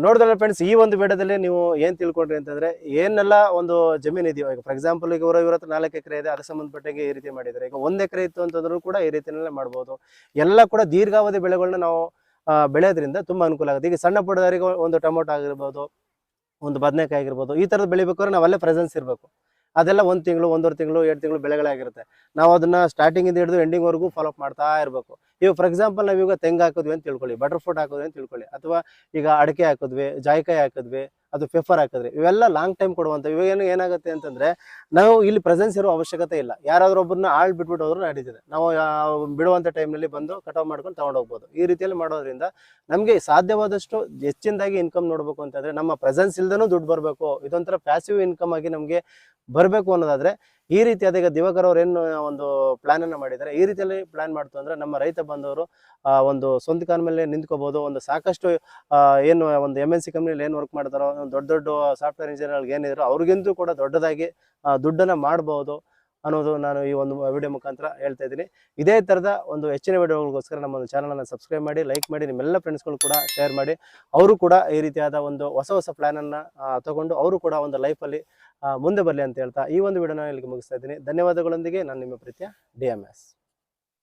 ನೋಡಿದ್ರೆ ಫ್ರೆಂಡ್ಸ್, ಈ ಒಂದು ವಿಡಿಯೋದಲ್ಲಿ ನೀವು ಏನ್ ತಿಳ್ಕೊಂಡ್ರಿ ಅಂತಂದ್ರೆ, ಏನೆಲ್ಲ ಒಂದು ಜಮೀನ್ ಇದೆಯೋ, ಈಗ ಫಾರ್ ಎಕ್ಸಾಂಪಲ್ ಈಗ ಇವ್ರ ಹತ್ರ 4 ಎಕರೆ ಇದೆ, ಅದಕ್ಕೆ ಸಂಬಂಧಪಟ್ಟಂಗೆ ಈ ರೀತಿ ಮಾಡಿದ್ದಾರೆ. ಈಗ 1 ಎಕರೆ ಇತ್ತು ಅಂತಂದ್ರೂ ಕೂಡ ಈ ರೀತಿಯಲ್ಲೇ ಮಾಡ್ಬೋದು. ಎಲ್ಲ ಕೂಡ ದೀರ್ಘಾವಧಿ ಬೆಳೆಗಳನ್ನ ನಾವು ಬೆಳೆಯೋದ್ರಿಂದ ತುಂಬಾ ಅನುಕೂಲ ಆಗುತ್ತೆ. ಈಗ ಸಣ್ಣ ಪುಟ್ಟದವರಿಗೆ ಒಂದು ಟೊಮೊಟೊ ಆಗಿರ್ಬೋದು, ಒಂದು ಬದನೆಕಾಯಿ ಆಗಿರ್ಬೋದು, ಈ ತರದ್ ಬೆಳಿಬೇಕಾದ್ರೆ ನಾವಲ್ಲೇ ಪ್ರೆಸೆನ್ಸ್ ಇರಬೇಕು. ಅದೆಲ್ಲ 1 ತಿಂಗಳು 1.5 ತಿಂಗಳು 2 ತಿಂಗಳು ಬೆಳೆಗಳಾಗಿರುತ್ತೆ. ನಾವು ಅದನ್ನ ಸ್ಟಾರ್ಟಿಂಗ್ ಇಂದ ಹಿಡಿದು ಎಂಡಿಂಗ್ ವರೆಗೂ ಫಾಲೋ ಮಾಡ್ತಾ ಇರಬೇಕು. ಈಗ ಫಾರ್ ಎಕ್ಸಾಂಪಲ್ ನಾವೀಗ ತೆಂಗು ಹಾಕಿದ್ವಿ ಅಂತ ತಿಳ್ಕೊಳ್ಳಿ, ಬಟರ್ ಫ್ರೂಟ್ ಹಾಕಿದ್ವಿ ಅಂತ ತಿಳ್ಕೊಳ್ಳಿ, ಅಥವಾ ಈಗ ಅಡಿಕೆ ಹಾಕಿದ್ವಿ, ಜಾಯಿಕಾಯಿ ಹಾಕಿದ್ವಿ, ಅದು ಪೆಪ್ಪರ್ ಹಾಕಿದ್ರಿ, ಇವೆಲ್ಲ ಲಾಂಗ್ ಟೈಮ್ ಕೊಡುವಂತ. ಇವಾಗ ಏನಾಗುತ್ತೆ ಅಂತಂದ್ರೆ, ನಾವು ಇಲ್ಲಿ ಪ್ರೆಸೆನ್ಸ್ ಇರೋ ಅವಶ್ಯಕತೆ ಇಲ್ಲ. ಯಾರಾದ್ರೂ ಒಬ್ಬರನ್ನ ಆಳ್ ಬಿಟ್ಬಿಟ್ಟು ಹೋದ್ರು ನಡೀತಿದೆ, ನಾವು ಬಿಡುವಂತ ಟೈಮ್ನಲ್ಲಿ ಬಂದು ಕಟಾವ್ ಮಾಡ್ಕೊಂಡು ತಗೊಂಡು ಹೋಗ್ಬೋದು. ಈ ರೀತಿಯಲ್ಲಿ ಮಾಡೋದ್ರಿಂದ ನಮಗೆ ಸಾಧ್ಯವಾದಷ್ಟು ಹೆಚ್ಚಿನದಾಗಿ ಇನ್ಕಮ್ ನೋಡ್ಬೇಕು ಅಂತಂದ್ರೆ ನಮ್ಮ ಪ್ರೆಸೆನ್ಸ್ ಇಲ್ದನೂ ದುಡ್ಡು ಬರಬೇಕು. ಇದೊಂಥರ ಪ್ಯಾಸಿವ್ ಇನ್ಕಮ್ ಆಗಿ ನಮಗೆ ಬರಬೇಕು ಅನ್ನೋದಾದ್ರೆ ಈ ರೀತಿಯಾದ ಈಗ ದಿವಾಕರ್ ಅವ್ರು ಏನು ಒಂದು ಪ್ಲಾನ್ ಅನ್ನ ಮಾಡಿದ್ದಾರೆ, ಈ ರೀತಿಯಲ್ಲಿ ಪ್ಲಾನ್ ಮಾಡ್ತು ಅಂದ್ರೆ ನಮ್ಮ ರೈತ ಬಂದವರು ಒಂದು ಸ್ವಂತ ಕಾಲ ಮೇಲೆ ನಿಂತ್ಕೋಬಹುದು. ಒಂದು ಸಾಕಷ್ಟು ಏನು ಒಂದು MNC ಕಂಪ್ನಿಯಲ್ಲಿ ಏನು ವರ್ಕ್ ಮಾಡ್ತಾರೋ, ದೊಡ್ಡ ದೊಡ್ಡ ಸಾಫ್ಟ್ವೇರ್ ಇಂಜಿನಿಯರ್ಗೆ ಏನಿದ್ರು ಅವ್ರಿಗಿಂತೂ ಕೂಡ ದೊಡ್ಡದಾಗಿ ದುಡ್ಡನ್ನ ಮಾಡಬಹುದು ಅನ್ನೋದು ನಾನು ಈ ಒಂದು ವಿಡಿಯೋ ಮುಖಾಂತರ ಹೇಳ್ತಾ ಇದ್ದೀನಿ. ಇದೇ ಥರದ ಒಂದು ಹೆಚ್ಚಿನ ವಿಡಿಯೋಗಳಿಗೋಸ್ಕರ ನಮ್ಮ ಒಂದು ಚಾನಲನ್ನು ಸಬ್ಸ್ಕ್ರೈಬ್ ಮಾಡಿ, ಲೈಕ್ ಮಾಡಿ, ನಿಮ್ಮೆಲ್ಲ ಫ್ರೆಂಡ್ಸ್ಗಳು ಕೂಡ ಶೇರ್ ಮಾಡಿ. ಅವರು ಕೂಡ ಈ ರೀತಿಯಾದ ಒಂದು ಹೊಸ ಪ್ಲಾನನ್ನು ತಗೊಂಡು ಅವರು ಕೂಡ ಒಂದು ಲೈಫಲ್ಲಿ ಮುಂದೆ ಬರಲಿ ಅಂತ ಹೇಳ್ತಾ ಈ ಒಂದು ವಿಡಿಯೋನ ಇಲ್ಲಿಗೆ ಮುಗಿಸ್ತಾ ಇದ್ದೀನಿ. ಧನ್ಯವಾದಗಳೊಂದಿಗೆ ನಾನು ನಿಮ್ಮ ಪ್ರೀತಿಯ DMS.